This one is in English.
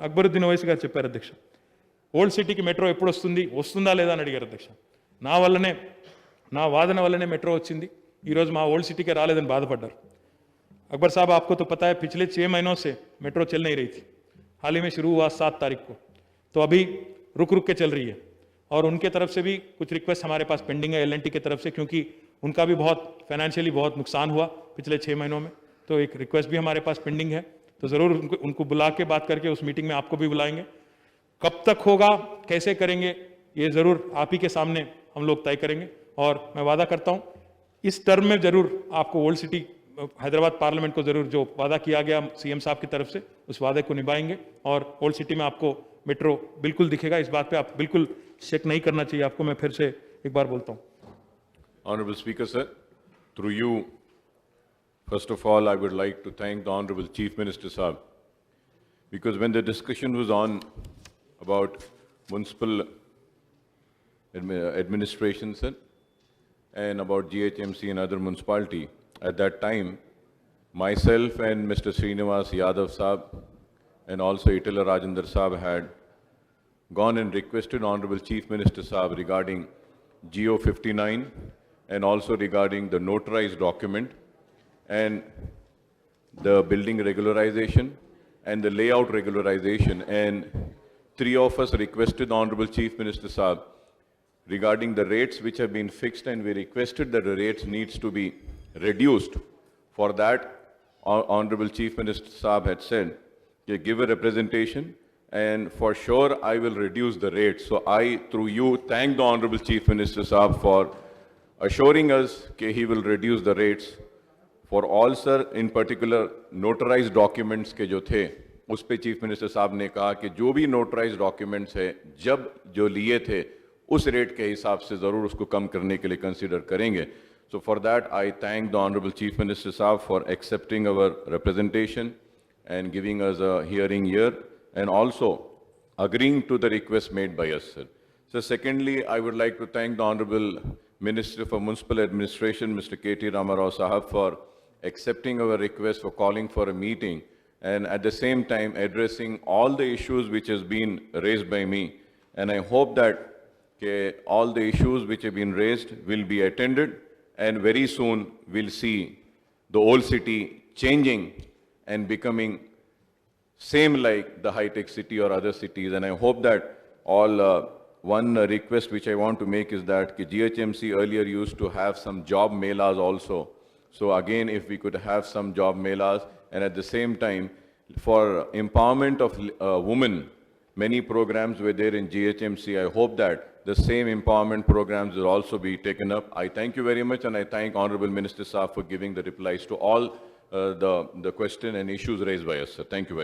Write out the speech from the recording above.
అక్బరుద్దీన్ ఓవైసీ గారు చెప్పారు అధ్యక్ష. ఓల్డ్ సిటీకి మెట్రో ఎప్పుడు వస్తుంది, వస్తుందా లేదా అని అడిగారు అధ్యక్ష. నా వాదన వల్లనే మెట్రో వచ్చింది, ఈరోజు మా ఓల్డ్ సిటీకే రాలేదని బాధపడ్డారు. अकबर साहब, आपको तो पता है पिछले 6 महीनों से मेट्रो चल नहीं रही थी. हाल ही में शुरू हुआ 7 तारीख को, तो अभी रुक रुक के चल रही है. और उनके तरफ से भी कुछ रिक्वेस्ट हमारे पास पेंडिंग है एल&टी की तरफ से, क्योंकि उनका भी बहुत फाइनेंशियली बहुत नुकसान हुआ पिछले 6 महीनों में. तो एक रिक्वेस्ट भी हमारे पास पेंडिंग है, तो ज़रूर उनको बुला के बात करके उस मीटिंग में आपको भी बुलाएंगे. कब तक होगा, कैसे करेंगे, ये ज़रूर आप ही के सामने हम लोग तय करेंगे. और मैं वादा करता हूँ इस टर्म में ज़रूर आपको ओल्ड सिटी हैदराबाद पार्लियामेंट को जरूर जो वादा किया गया सीएम साहब की तरफ से, उस वादे को निभाएंगे और ओल्ड सिटी में आपको मेट्रो बिल्कुल दिखेगा. इस बात पे आप बिल्कुल शेक नहीं करना चाहिए आपको. मैं फिर से एक बार बोलता हूँ. Honorable Speaker, sir, through you, first of all, I would like to thank the Honorable Chief Minister Saab, because when the discussion was on about municipal administration, sir, and about GHMC and other municipality, at that time, myself and Mr. Srinivas Yadav Saab and also Itala Rajendra Saab had gone and requested Honorable Chief Minister Saab regarding GO 59 and also regarding the notarized document and the building regularization and the layout regularization. And 3 of us requested Honorable Chief Minister Saab regarding the rates which have been fixed, and we requested that the rates needs to be reduced. For that, Honorable Chief Minister Saab had said, give a representation and for sure I will reduce the rates. So I, through you, thank the Honorable Chief Minister Saab for assuring us that he will reduce the rates for all, sir. In particular, notarized documents के जो थे, उस पे Chief Minister Saab ने कहा कि जो भी notarized documents है, जब जो लिए थे, उस रेट के हिसाब से ज़रूर उसको कम करने के लिए कंसिडर करेंगे. So for that, I thank the Honorable Chief Minister Saab for accepting our representation and giving us a hearing here and also agreeing to the request made by us, sir. So secondly, I would like to thank the Honorable Minister for Municipal Administration, Mr. K.T. Ramarao Sahab, for accepting our request for calling for a meeting and at the same time addressing all the issues which has been raised by me. And I hope that all the issues which have been raised will be attended, and very soon we'll see the old city changing and becoming same like the high-tech city or other cities. And I hope that all, one request which I want to make is that GHMC earlier used to have some job melas also. So again, if we could have some job melas, and at the same time, for empowerment of women, many programs were there in GHMC. I hope that the same empowerment programs will also be taken up. I thank you very much, and I thank Honorable Minister Saab for giving the replies to all the question and issues raised by us, sir. Thank you very much.